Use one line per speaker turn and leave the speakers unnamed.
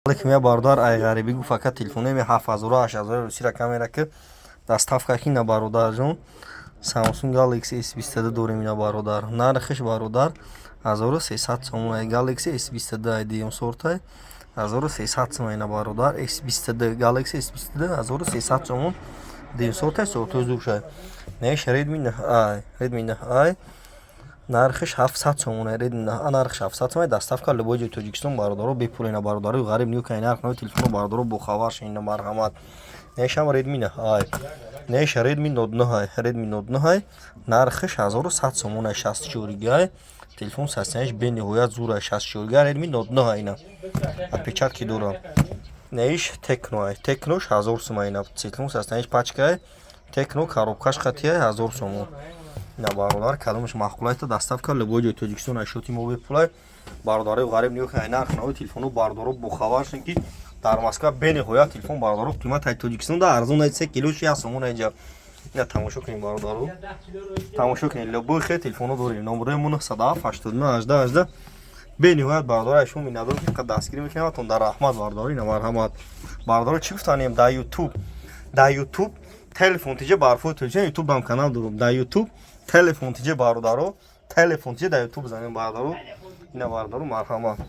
Алейкум, я бародар айғарибӣ гуфт фақат телефонами 7000 руси рақамеро ки доставка кина бародар ҷон. Samsung Galaxy S22 дорем ина бародар. Нархиш бародар 1300 сом. Galaxy S22 диюм сортай 1300 сом ина бародар. S22 Galaxy S22 1300 сом. Диюм сортай сортой зушай. Неш Redmi I нархиш 700 сом. Redmi нархиш 700 сом. Доставка любой ҷои Тоҷикистон бародаро бепул ина бародаро ғариб ниё ки нарх нави телефоно бародаро бо хабар шина марҳамат. Нешам Redmi I. Неш Redmi Note 9. Redmi Note 9 нархиш 1100 сом. 64 гиг. Телефон состоянияш бениҳоят зур аст. 64 гиг Redmi Note 9 ина. Отпечатки дорам. Неш Tecno. Tecnoш 1000 сом ина. Телефон состоянияш пачка. Tecno коробкаш хатия 1000 сом. ина бародар каломаш махкулайта доставка любой ҷои Тоҷикистон ашоти мо бепулай. Бародари ғариб ниё ки нарх нави телефоно бародаро бо хабар шин ки дар Москва бениҳоят телефон бародаро қимати Тоҷикистонда арзон аст 3 кило 6 сом аҷа. ина тамошо кунед бародаро. Тамошо кунед любой хе телефоно дорем. Номеремон 07891818 бениҳоят бародаро ашон минадор ки дастгирӣ мекунаматон дар раҳмат бародаро ина марҳамат. Бародаро чӣ гуфтанем дар YouTube телефон тиҷа барфои Тоҷикистон YouTube дам канал дорам. Дар YouTube телефон тиҷа бародаро телефон тиҷа дар YouTube занем бародаро ина бародаро марҳамат.